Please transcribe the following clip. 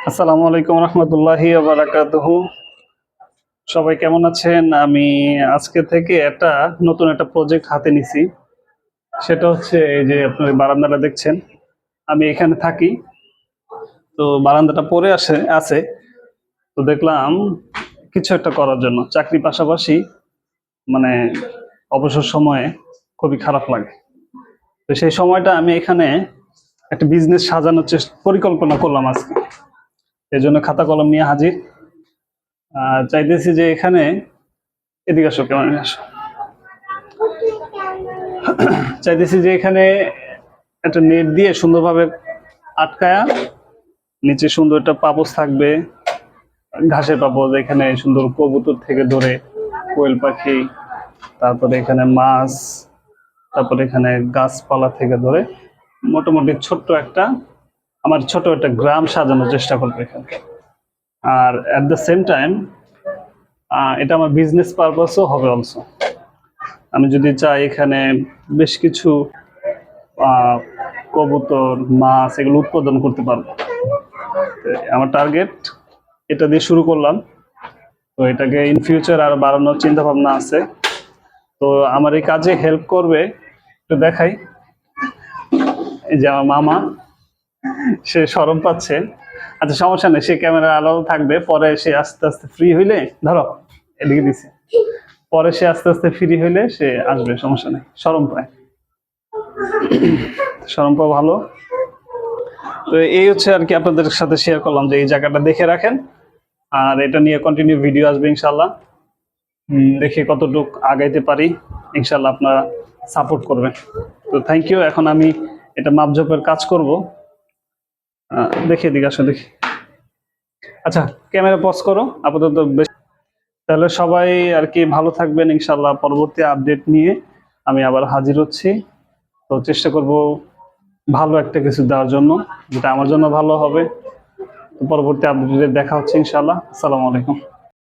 আসসালামু আলাইকুম রহমতুল্লাহি ওয়া বারাকাতুহু। সবাই কেমন আছেন? আমি আজকে থেকে নতুন একটা প্রজেক্ট হাতে নিছি। সেটা হচ্ছে এই যে আপনার বারান্দাটা দেখছেন, আমি এখানে থাকি। তো বারান্দাটা পড়ে আছে। তো দেখলাম কিছু একটা করার জন্য চাকরির পাশাপাশি মানে অবসর সময়ে খুবই খারাপ লাগে। তো সেই সময়টা আমি এখানে একটা বিজনেস সাজানোর পরিকল্পনা করলাম আজকে। এই জন্য খাতা কলম নিয়ে হাজির। চাইতেছি যে এখানে এদিকে আসো, কেমন আসো, চাইতেছি যে এখানে একটা নেট দিয়ে সুন্দরভাবে আটকায়া, নিচে সুন্দর একটা পাপোশ থাকবে, ঘাসের পাপোশ। এখানে সুন্দর কবুতর থেকে ধরে কোয়েল পাখি, তারপরে এখানে মাছ, তারপরে এখানে গাছপালা থেকে ধরে মোটামুটি ছোট একটা গ্রাম সাজানোর চেষ্টা করবো এখানে। আর অ্যাট দ্য সেম টাইম এটা আমার বিজনেস পারপাসও হবে অলসো। আমি যদি চাই এখানে বেশ কিছু কবুতর, মাছ এগুলো উৎপাদন করতে পারবো। আমার টার্গেট এটা দিয়ে শুরু করলাম। তো এটাকে ইন ফিউচার আর বাড়ানোর চিন্তা ভাবনা আছে। তো আমার এই কাজে হেল্প করবে, একটু দেখাই, এই যে আমার মামা, সে শরম পাচ্ছে। আচ্ছা, সমস্যা নেই, সে ক্যামেরা আলো থাকবে, পরে সে আস্তে আস্তে ফ্রি হইলে, ধরো এদিকে দিছে, পরে সে আস্তে আস্তে ফ্রি হইলে সে আসবে, সমস্যা নেই। শরম পায়, শরম পাওয়া ভালো। তো এই হচ্ছে আর কি, আপনাদের সাথে শেয়ার করলাম যে এই জায়গাটা দেখে রাখেন। আর এটা নিয়ে কন্টিনিউ ভিডিও আসবে ইনশাল্লাহ। দেখি কতটুকু আগাইতে পারি, ইনশাল্লাহ আপনারা সাপোর্ট করবেন। তো থ্যাংক ইউ। এখন আমি এটা মাপঝোপের কাজ করব। দেখি এদিকে আসো, দেখি। আচ্ছা, ক্যামেরা পজ করো আপাতত। তাহলে সবাই আর কি ভালো থাকবেন ইনশাল্লাহ। পরবর্তী আপডেট নিয়ে আমি আবার হাজির হচ্ছি। তো চেষ্টা করব ভালো একটা কিছু দেওয়ার জন্য, যেটা আমার জন্য ভালো হবে। পরবর্তী আপডেটে দেখা হচ্ছে ইনশাল্লাহ। আসসালামু আলাইকুম।